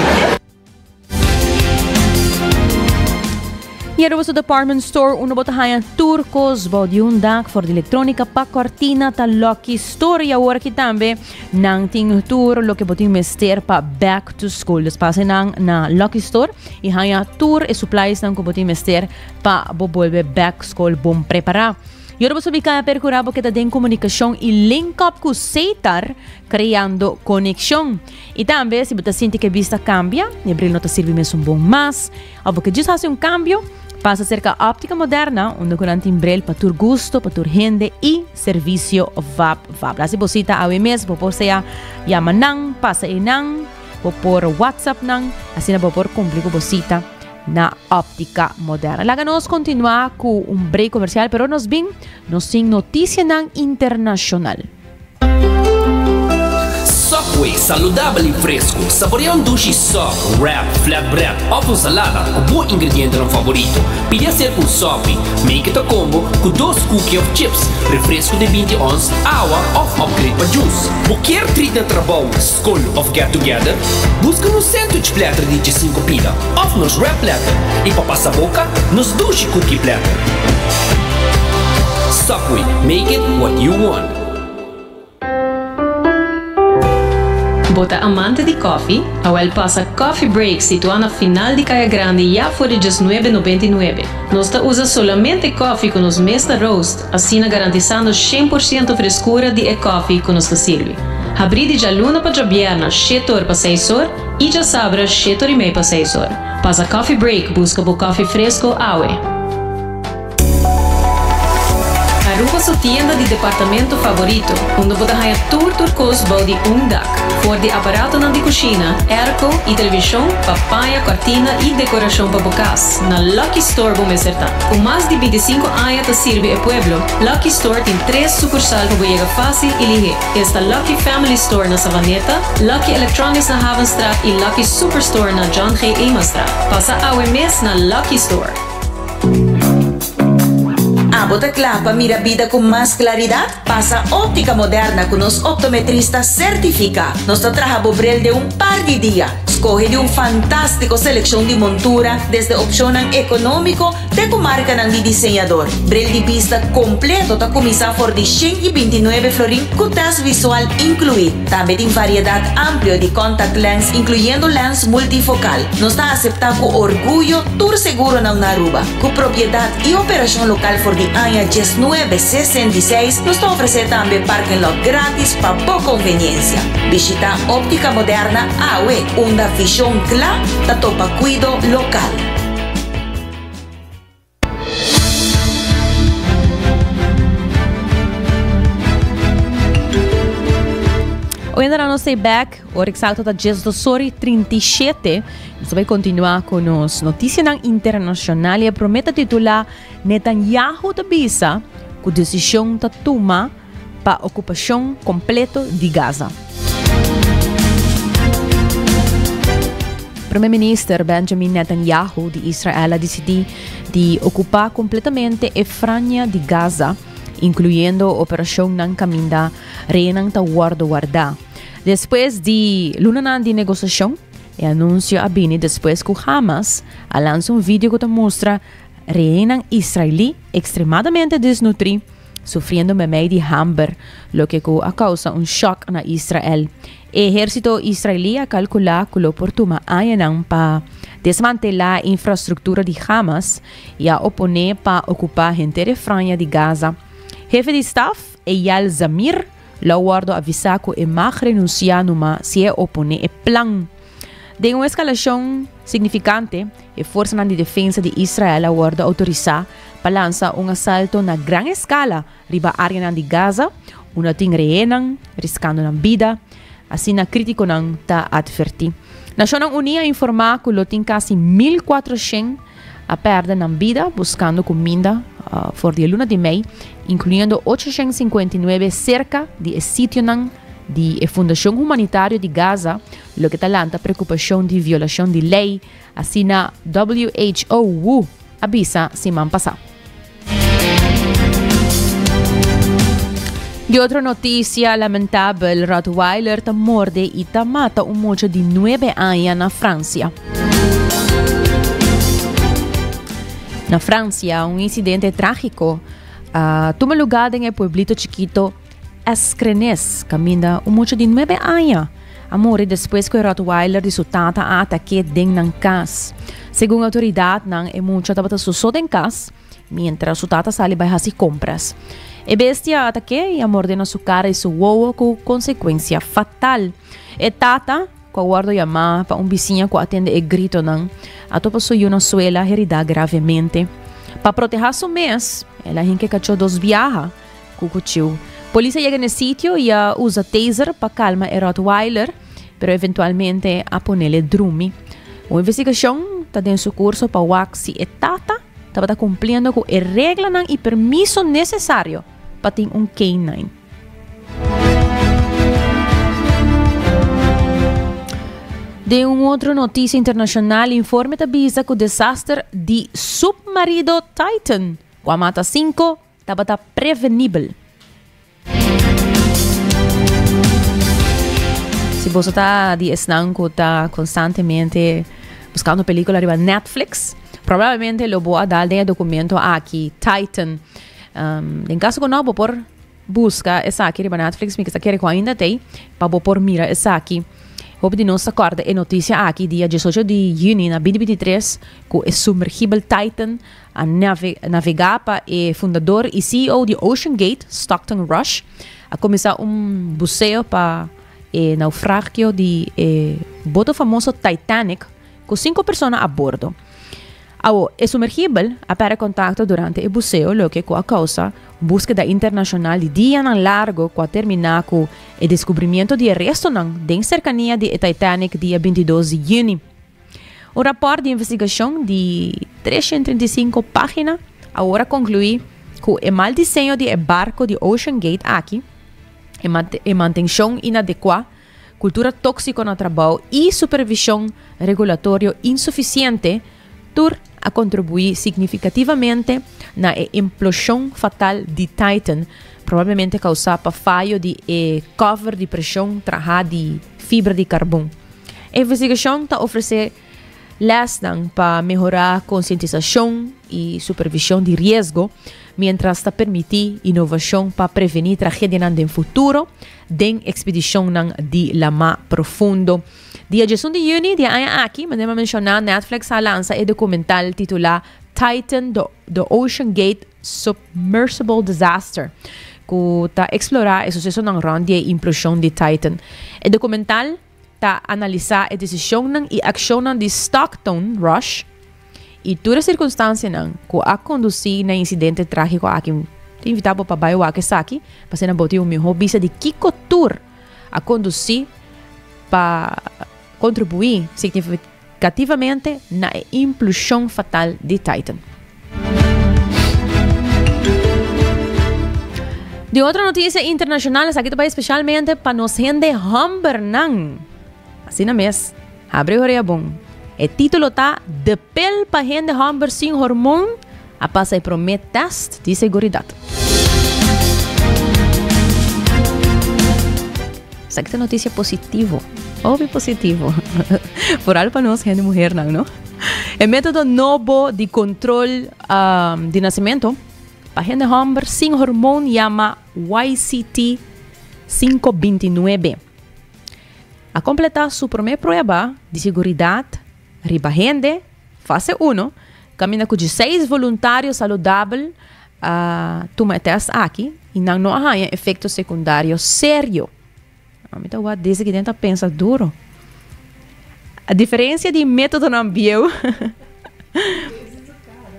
I: E era o department store, uno bota hayan turcos, body undak, for de eletrônica, pa cortina, ta Lucky Store. E agora aqui também, nang ting tour, lo que botin mester pa back to school. Despace nang na Lucky Store, e hayan tour e supplies nang ko botin mester pa bobolbe back school bom preparar. E agora você vai percurar porque tem comunicação e link up com Seitar, criando conexão. E também, se você sente que a vista cambia, e abrir não te serve mesmo bom, mas, ou porque já faz cambio, passa cerca óptica moderna, onde curante embrel para tu gusto, para tu rende e serviço VAP. Se você está ao mês, você seja chama nang, passa e nang, por WhatsApp nang, assim não por cumprir com você na óptica moderna. Laga nós continuar com break comercial, pero nós tem notícia internacional.
B: Subway, saudável e fresco. Saboreia dushi soft, wrap, flatbread, ou salada, com bom ingrediente no favorito. Pide ser com sopi, make it a combo com 2 cookies of chips, refresco de 20 ons, água ou upgrade para juice. Quer treat de trabalho, school of get together? Busca no sandwich platter de 5 pila, ou nos wrap platter. E para passar boca, nos dushi cookie platter. Subway, make it what you want.
O: Bota amante de coffee, a el passa Coffee Break situado na final de Caia Grande já por $19,99. Nós usa solamente coffee com os Mesta Roast, assim garantizando 100% frescura de coffee que nos serve. Abrir de luna para Jabiana, 7 horas para 6 horas, e já sabra 7 horas e meia para 6 horas. Passa Coffee Break, busca por coffee fresco, aue. Aruba sua tienda de departamento favorito, onde você ganha tour turcos body undak, for de aparato de cozinha, airco e televisão, papaya, cortina e decoração para bocas. Na Lucky Store vamos acertar. Com mais de 25 anos de serve ao pueblo, Lucky Store tem 3 sucursais para chegar fácil e ligeiro. Esta Lucky Family Store na Savaneta, Lucky Electronics na Havenstraat e Lucky Superstore na John G. Eamonstraat. Passa ao mês na Lucky Store.
P: Bota clapa, mira vida con más claridad. Pasa óptica moderna con los optometristas certificados. Nos trabaja bobrel de un par de días. escoge de un fantástico selección de montura desde opción económico de comarca de diseñador. Brel de vista completo ta comisa for de 129 florin con test visual incluido. También tiene variedad amplia de contact lens incluyendo lens multifocal. Nos está aceptado con orgullo tour seguro en Aruba. Con propiedad y operación local for de año 1966 nos está ofreciendo también parking lot gratis para poca conveniencia. Visita Óptica Moderna AWE, una visión clara da topa cuido local.
I: Hoy ainda não sei back, o exalto da 10:37. Nós vamos continuar com as notícias internacionais e promete titular Netanyahu da Bisa com decisão da toma para a ocupação completa de Gaza. Primeiro-ministro Benjamin Netanyahu de Israel decidiu de ocupar completamente a franja de Gaza, incluindo a operação na caminho Renan da guarda. Depois de luna de negociação, e anúncio a Bini depois que o Hamas lança vídeo que mostra Renan israelí extremadamente desnutrido, sofrendo meio de hambre, lo que causa choque na Israel. O exército israelí calcula que o portuma ayanang para desmantelar a infraestrutura de Hamas e a oponer para ocupar a inteira franja de Gaza. Jefe de staff, Eyal Zamir, lo guardo avisar que é mais renunciar numa se opone ao plano. De uma escalação significante, a Força de Defesa de Israel aguarda autorizar para lançar assalto na grande escala riba a área de Gaza, uma ting rehenan, riscando na vida, assim na crítico não está advertir. Nações Unidas informa que lo tem quase 1.400 a perder na vida buscando comida for de luna de mei, incluindo 859 cerca de sítio de Fundação Humanitária de Gaza, lo que talanta preocupação de violação de lei, assim na WHO avisa semana passada. De outra notícia lamentável, Rottweiler ta morde e ta mata moço de 9 anos na França. Na França, incidente trágico tomou lugar em pueblito chiquito Escrenes, caminho moço de 9 anos. A morrer depois que o Rottweiler de sua tata ataque dentro da casa. Segundo a autoridade, o moço estava sussurrando em casa, mientras sua tata sale para fazer compras. A bestia ataque e mordeu sua cara e seu ovo com consequência fatal. A tata, que guarda chamar para vizinho que atende o grito, a topa sua na suela herida gravemente. Para proteger seu mês, ela que cachou 2 viajas com o cuchillo. Polícia chega no sítio e usa taser para calmar o Rottweiler, pero eventualmente a ponerle drume. A investigação está em seu curso para ver se a tata estava cumprindo com a regra e permisso necessário para ter K9. De uma outra notícia internacional, informe avisa que o desastre de submarino Titan, com a mata 5, estava prevenível. Se você está de esnanco, está constantemente buscando película de Netflix, provavelmente lo vou dar de documento aqui, Titan. Em caso que não, vou por busca essa aqui de Netflix, porque essa aqui ainda tem, para vou por mira essa aqui. Hope de não se acorda a notícia aqui, dia 18 de junho, na 2023, que o submergível Titan a navegar para o fundador e CEO de Ocean Gate, Stockton Rush, a começar buceo para o naufrágio de boto famoso Titanic, com 5 pessoas a bordo. O submergível apare contato durante o buceo, lo que a causa búsqueda internacional de dia largo que terminar com o descobrimento de resto de cercania de Titanic dia 22 de junho. O rapport de investigação de 335 páginas agora conclui que o mal desenho de barco de Ocean Gate aqui, a manutenção inadequada, cultura tóxica no trabalho e supervisão regulatória insuficiente a contribuir significativamente na implosão fatal de Titan, provavelmente causada por falho de cover de pressão trajada de fibra de carbono. A investigação está oferecendo lesson para melhorar a conscientização e supervisão de risco, mientras está permitir inovação para prevenir tragédia no futuro, den expedição de lama profundo. Dia 18 de junho, dia aqui, podemos mencionar Netflix lança o documental titulado Titan, The Ocean Gate Submersible Disaster, que está explorar o sucesso ng ron de implosão de Titan. O documental está analisar a decisão e ação de Stockton Rush e toda a circunstância que a conduzir na incidente trágico aqui. Invitado para bairro aqui aqui, para ser na bote o meu visa de Kiko Tour a conduzir para contribuir significativamente na implosão fatal de Titan. De outra notícia internacional, aqui também especialmente para nós gente Humbernan. Assim na mês, abre o orelha bom. O título está De pele para gente Humber sem hormônio, a passa e promete teste de segurança. Essa aqui é notícia positiva. Óbvio positivo. Por algo para nós, gente mulher, não? O método novo de controle de nascimento para gente Humber sem hormônio chama YCT 529. A completar sua primeira prova de segurança, riba gente, fase 1, caminha com 16 voluntários saudáveis toma teste aqui e não há efeito secundário sério. Então, o desse que tenta pensar duro. A diferença de método não bio.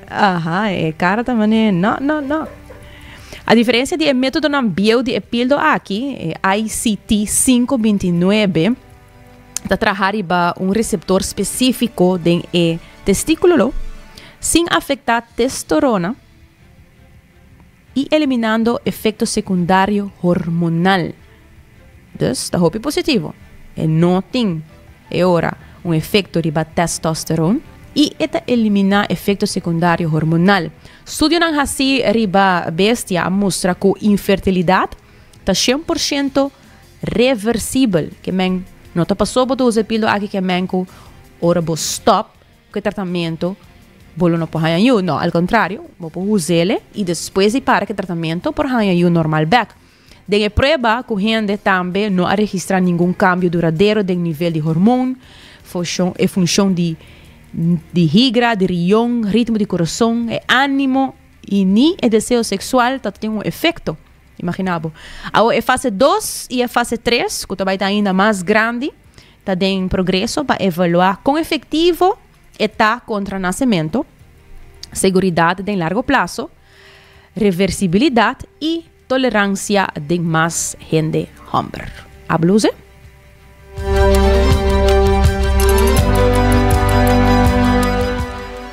I: É cara também. Não. A diferença de método não bio de píldo aqui, ICT 529, está trabalhando para receptor específico do testículo, sem afetar testosterona e eliminando efeito secundário hormonal. Dus, dat hoop je positivo. En não tem, ora, efeito de testosterona e eta elimina efeito secundário hormonal. Estudio nang hasi riba bestia mostra que infertilidade está 100% reversível. Que men não está passou por usar pílula aqui que men ko ora bo stop que tratamento bolo não por hanha não, ao contrário, bo por usar e depois de para que tratamento por hanha normal back. De prueba que gente também não registra nenhum cambio duradouro de nível de hormônio, função de higra, de rião, ritmo de coração, ânimo e nem o desejo sexual tem efeito. Imaginavo. A fase 2 e a fase 3, que também está ainda mais grande, está em progresso para avaliar com efetivo está contra nascimento, segurança de largo prazo, reversibilidade e tolerância de mais gente Humber. A blusa?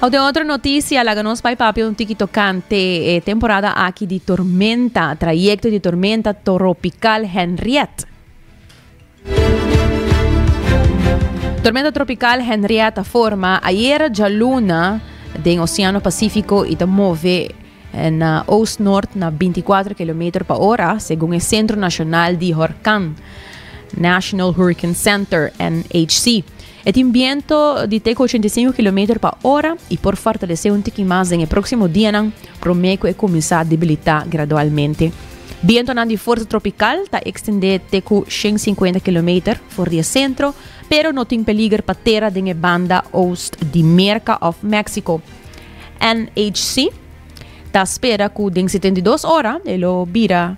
I: De outra notícia, lá nos pai papi um tiki tocante temporada aqui de tormenta, trayecto de tormenta tropical Henriette. Tormenta tropical Henriette forma ayer já luna do Oceano Pacífico e move na oeste-norte na 24 km por hora, segundo o Centro Nacional de Huracán, National Hurricane Center, NHC. É um vento de 85 km por hora e por fortalecer um pouquinho mais no próximo dia, promete que começar a debilitar gradualmente. Vento de força tropical está extender até 150 km por dia centro, pero não tem perigo para terra na banda oeste de Merca of Mexico. NHC está espera que em 72 horas ele vira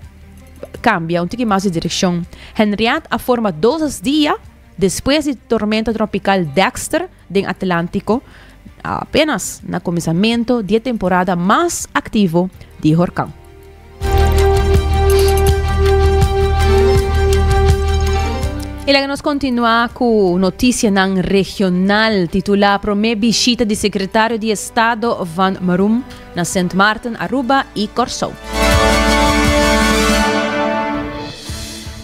I: cambia um pouquinho mais de direção. Henriette a forma 2 dias depois de tormenta tropical Dexter do Atlântico, apenas no começamento da temporada mais ativa de huracão. E lá nós continuamos com notícia regional titulada Primeira visita do secretário de Estado Van Marum na Sint Maarten, Aruba e Curaçao.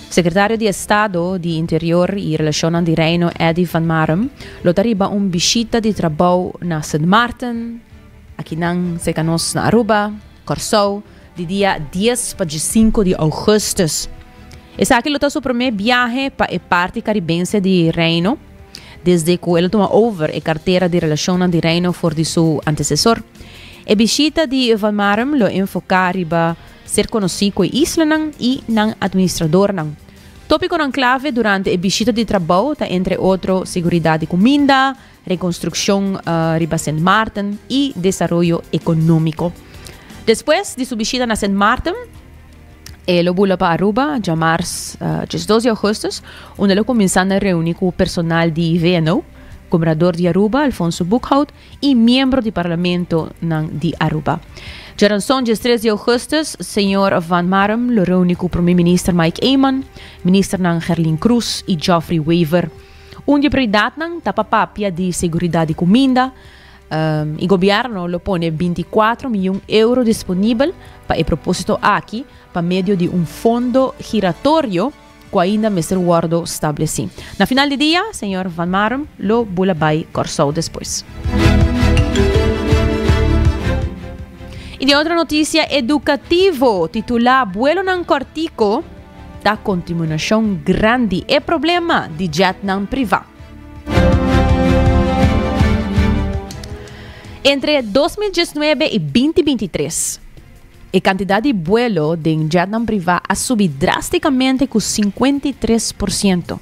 I: Secretário de Estado de Interior e Relações de Reino, Eddie Van Marum, lotariba visita de trabalho na Sint Maarten, aqui na Aruba, Curaçao, de dia 10 para 5 de agosto. Esse aqui é o seu primeiro viagem para a parte caribense de Reino. desde que ele toma over a carteira de relação de reino for de seu antecessor. A visita de Van Marum lo enfoca riba ser conhecido como isla e não administrador. Tópico não clave durante a visita de trabalho está entre outros seguridade de comida, reconstrução riba St. Martin e desenvolvimento econômico. Depois de sua visita na St. Martin, ele bula para Aruba, já março, 12 de agosto, onde ele começa a reunir com o personal de VNO, governador de Aruba, Alfonso Buchhout, e membro do parlamento de Aruba. Já na 13 de agosto, o senhor Van Marum lo reúne com o primeiro-ministro Mike Eamon, ministro Gerlin Cruz e Geoffrey Weaver. De prioridade está para papia de seguridade de comida. O governo lo pone 24 milhões de euros disponível para o propósito aqui, para meio de fundo giratório que ainda Mr. Wardo estabelece. Na final do dia, o senhor Van Marum lo bulabai corso depois. E de outra notícia educativa, titulada Vuelo ng Cortico, da contaminação grande e problema de jet não privado. Entre 2019 e 2023, a quantidade de vuelo de jet não privado ha subido drasticamente com 53%.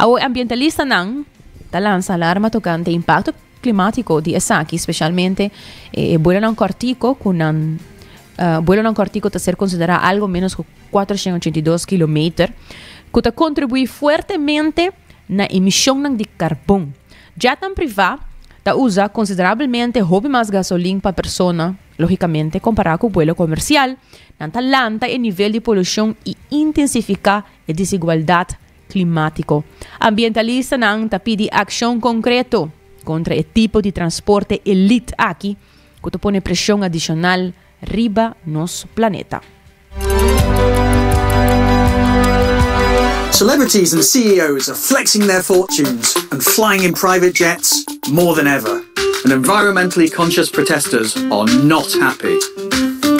I: O ambientalista não lança alarma tocante impacto climático de Esaki, especialmente vuelo não cortico, vuelo não cortico está ser considerado algo menos que 482 km, que está contribui fortemente na emissão de carbono. Jet não privado está usa consideravelmente hobby mais gasolina para persona, logicamente comparado com o vuelo comercial, não lanta o nível de poluição e intensifica a desigualdade climática. Ambientalista não está pedindo ação concreta contra o tipo de transporte elite aqui, que põe pressão adicional riba nosso planeta.
Q: Celebrities and CEOs are flexing their fortunes and flying in private jets more than ever. And environmentally conscious protesters are not happy.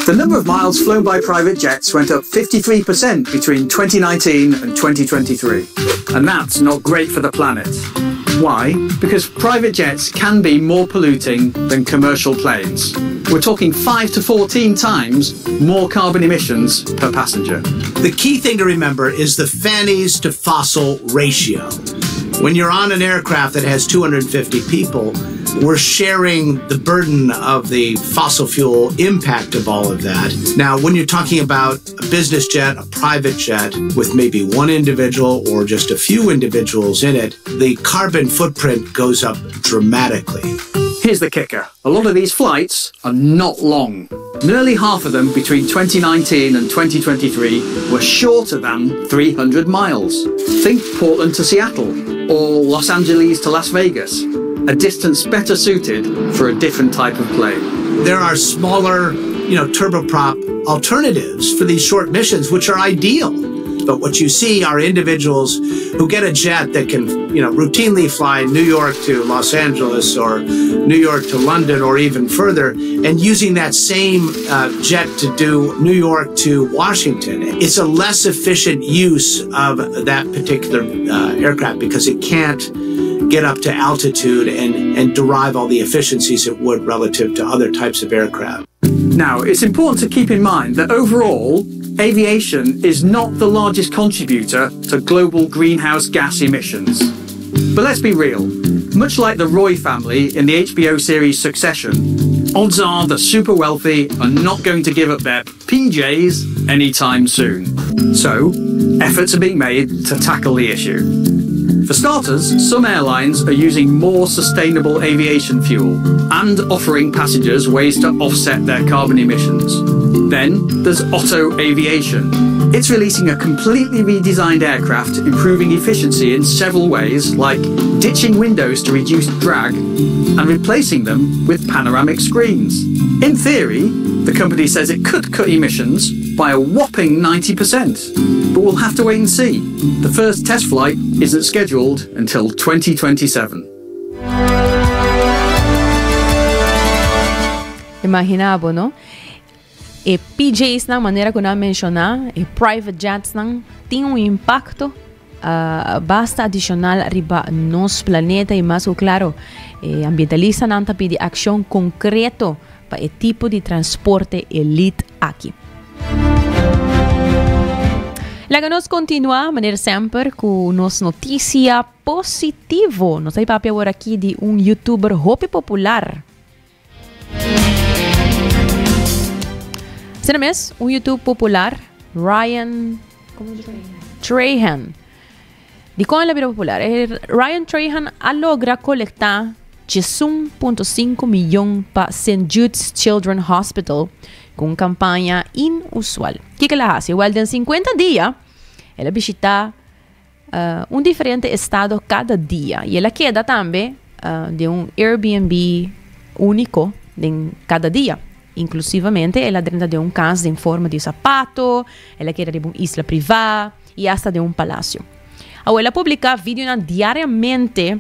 Q: The number of miles flown by private jets went up 53% between 2019 and 2023. And that's not great for the planet. Why? Because private jets can be more polluting than commercial planes. We're talking 5 to 14 times more carbon emissions per passenger.
R: The key thing to remember is the fannies to fossil ratio. When you're on an aircraft that has 250 people, we're sharing the burden of the fossil fuel impact of all of that. Now, when you're talking about a business jet, a private jet, with maybe one individual or just a few individuals in it, the carbon footprint goes up dramatically.
Q: Here's the kicker. A lot of these flights are not long. Nearly half of them between 2019 and 2023 were shorter than 300 miles. Think Portland to Seattle or Los Angeles to Las Vegas, a distance better suited for a different type of plane.
R: There are smaller, turboprop alternatives for these short missions, which are ideal. But what you see are individuals who get a jet that can, routinely fly New York to Los Angeles or New York to London or even further, and using that same jet to do New York to Washington. It's a less efficient use of that particular aircraft because it can't get up to altitude and derive all the efficiencies it would relative to other types of aircraft.
Q: Now, it's important to keep in mind that overall, aviation is not the largest contributor to global greenhouse gas emissions. But let's be real, much like the Roy family in the HBO series Succession, odds are the super wealthy are not going to give up their PJs anytime soon. So, efforts are being made to tackle the issue. For starters, some airlines are using more sustainable aviation fuel and offering passengers ways to offset their carbon emissions. Then there's Otto Aviation. It's releasing a completely redesigned aircraft, improving efficiency in several ways, like ditching windows to reduce drag and replacing them with panoramic screens. In theory, the company says it could cut emissions by a whopping 90%. But we'll have to wait and see. The first test flight isn't scheduled until 2027.
I: Imaginabo, no? E PJs na maneira que eu mencionar, e private jets não tem impacto basta adicional arriba nos planeta e mais claro, ambientalista não tá pede ação concreto para o tipo de transporte elite aqui. Laga nos continua, maneira sempre, com nossa notícia positivo. Nós aí papel agora aqui de youtuber hopi popular. Sino mes, YouTube popular, Ryan Trahan. Di qual la vida popular? Ryan Trahan logra colectar 1.5 milhões para St. Jude's Children's Hospital com campanha inusual. O que ela faz? Igual de 50 dias, ela visita diferente estado cada dia. E ela queda também de Airbnb único de cada dia. Inclusivamente, ela dentro de casa em forma de sapato, ela queda de uma isla privada e hasta de palácio. Ela publica vídeos diariamente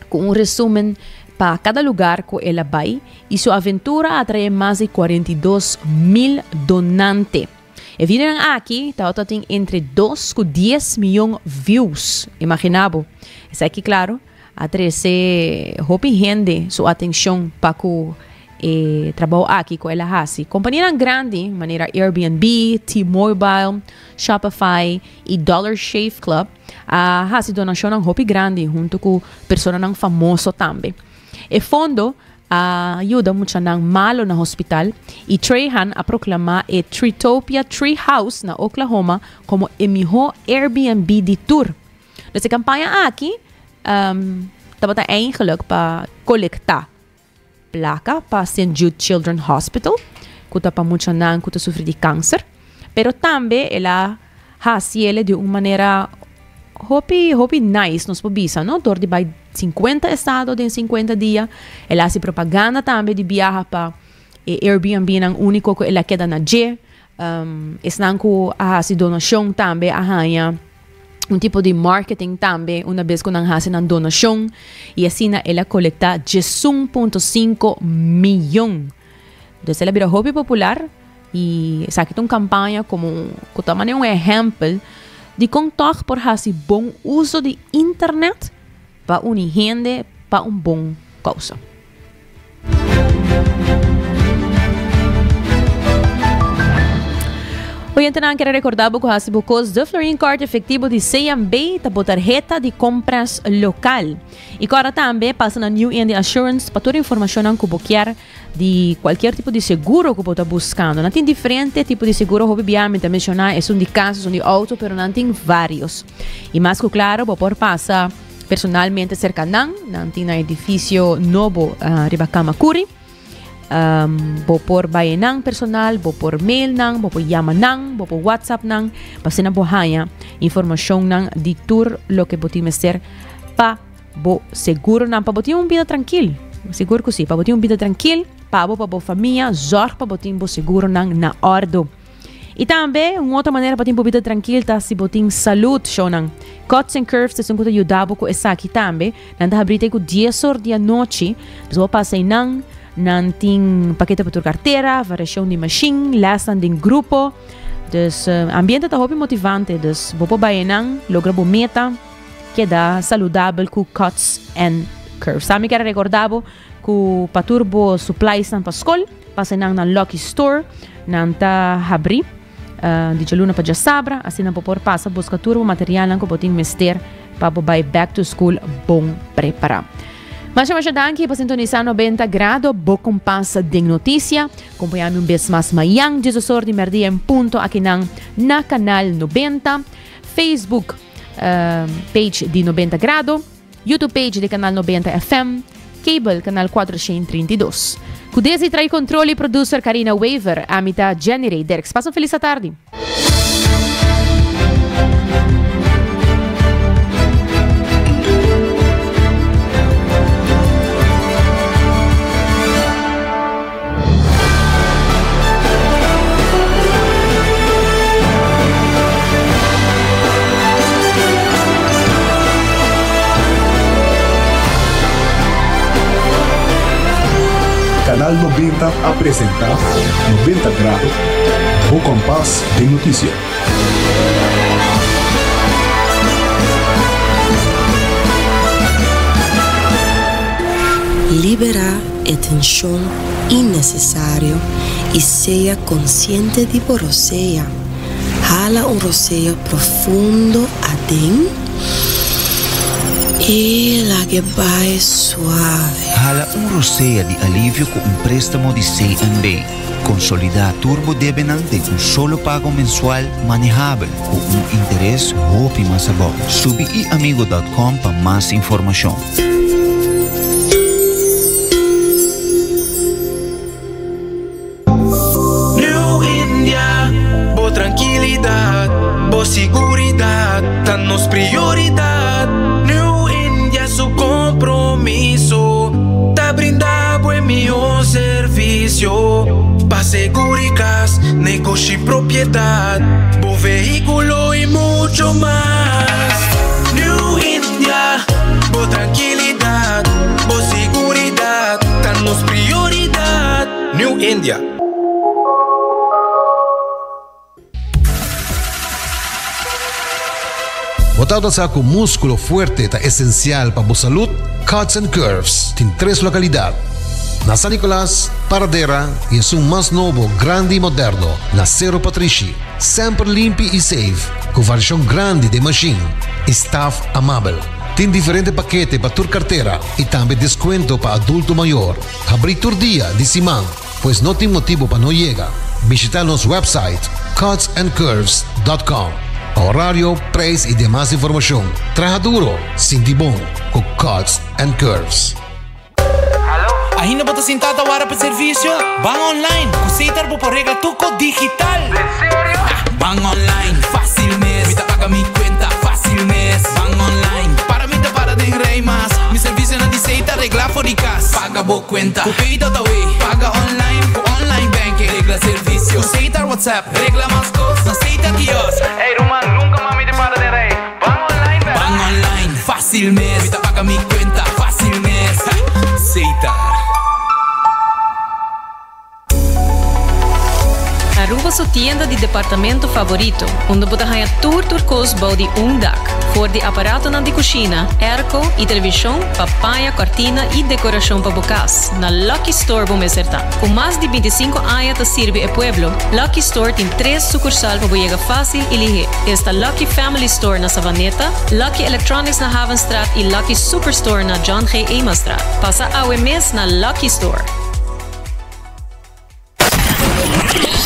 I: com resumen para cada lugar que ela vai e sua aventura atrai mais de 42,000 donantes. E vídeo aqui tem entre 2 e 10 milhões de views. Imaginabo. Isso aqui, claro, atrai gente sua atenção para que trabalho aqui com ela faz. Companhia grande, maneira Airbnb, T-Mobile, Shopify e Dollar Shave Club, faz donação ng hopi grande junto com pessoas famosas também. E fundo ajuda muito ng malo na hospital e Trahan proclama a Treetopia Tree House na Oklahoma como o melhor Airbnb de tour. Nessa campanha aqui, estava eigenlijk para coletar placa para St. Jude Children's Hospital, que para muitos não que sofre de câncer, pero também ela faz ele de uma maneira hopi nice, nos pobisa, não? Dor de vai 50 estados em 50 dias, ela faz propaganda também de viajar para Airbnb não único que ela queda na G, não que faz donação também arranha tipo de marketing também, uma vez que não fazem uma donação, e assim ela coleta 1.5 milhões. Então, ela vira hobby popular e sabe que uma campanha como também é exemplo de contar por fazer bom uso de internet para unir gente para bom causa. Hoy também quero recordar que há bocos de Florine Card efetivo de CMB para tarjeta de compras local. E agora também passa na New India Assurance para toda a informação que você de qualquer tipo de seguro que você está buscando. Não tem diferente tipo de seguro, obviamente mencionar, é de casa, são de auto, mas não tem vários. E mais que claro, você passa personalmente cerca não tem um edifício novo riba Kamakuri. Bo por bayan personal, bo por mail nang, bo por llama nang, bo por WhatsApp nang, basta na bohaya informação nang di tour lo que botim ser pa bo seguro nang pa botim vida tranquilo, seguro que sim, pa botim vida tranquilo, pa bo família, zorg pa botim bo seguro nang na ordo. E também uma outra maneira para botim vida tranquilo tá se botim saúde show nang. Cuts and Curves te são que ajudava com essa aqui também, nanda abrite com 10 horas da noite, so passei nang não tem paquete para tua carteira, variação de machine, lesson de grupo. Dus ambiente está muito motivante. Dus bopo bayanang, logra bo meta, que dá saludável com Cuts and Curves. Sabe que era recordado que para turbo supplies na pascol, passa na Lucky Store, na ta abri, de luna para sabra, assim na popor passa busca turbo material na que botin mester para bo back to school bom preparar. Mas eu danke para sintonizar 90 graus, bo compassa de notícia. Acompanhamos vez mais mayang, 18 de merdia em ponto aqui na canal 90, Facebook page de 90 graus, YouTube page de canal 90 FM, Cable canal 432. Com desse trai controle producer Karina Waver, amita Jenny Derek. Passam feliz tarde.
H: Canal 90 apresenta 90 graus, o compás de notícia.
E: libera a tensão innecessário e seja consciente de você. Jala um roceio profundo adentro e larga bem suave.
F: Jala um roceio de alívio com préstamo de C&B. Consolidar Turbo Debenante com solo pago mensual manejável com interés hope mais bom. Subiamigo.com para mais informação.
C: New India, boa tranquilidade, boa seguridade, tá nos prioridade. New India, su compromiso, tá brindar buen meu serviço. Pa seguridad, negocio y propiedad, bo vehículo y mucho más. New India, bo tranquilidad, bo seguridad, danos prioridad. New India.
D: Botado sa com músculo fuerte ta essencial para a saúde, Cuts and Curves tem 3 localidades. Na San Nicolás, Paradera e é mais novo, grande e moderno, na Cerro Patrici. Sempre limpo e safe, com variação grande de machine. Staff amável. Tem diferentes paquetes para tua carteira e também desconto para adulto maior. Abrir todo dia de semana, pois não tem motivo para não chegar. Visitar nosso website cutsandcurves.com. Horário, preço e demais informação. Traja duro, sinti bom, com Cuts and Curves.
S: Ainda bota sentada para para serviço? Van online, cositar por rega tuco digital. ¿En serio? Van online, fácil mes. Me paga mi cuenta, fácil mes. Van online, para mí te para de rey más. Mi servicio no dice regla for the casa. Paga bo cuenta, cupito da way. Paga online, con online banking. Regla servicio, cositar WhatsApp. Regla más cosas, cositar kiosco. Ey, Roman, nunca mami te para de rey. Van online, baby. Van online, fácil mes. Me paga mi cuenta, fácil mes. Cositar.
O: Aruba su tienda de departamento favorito, onde você ganha tudo bom de dak, voor de aparato na de cozinha, airco e televisão, papaya, cortina e decoração para bocas. Na Lucky Store vamos acertar. Com mais de 25 anos de servir o pueblo, Lucky Store tem 3 sucursal para chegar fácil e ligeiro. Está Lucky Family Store na Savaneta, Lucky Electronics na Havenstraat e Lucky Superstore na John G. Emastraat. Passa a mes na Lucky Store.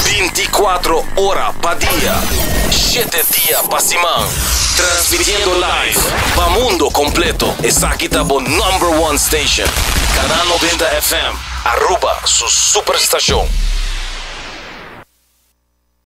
A: 24 horas para dia, 7 dias para semana. Transmitiendo live para mundo completo. Essa aqui tá bo #1 station. Canal 90 FM. Aruba, su superestação.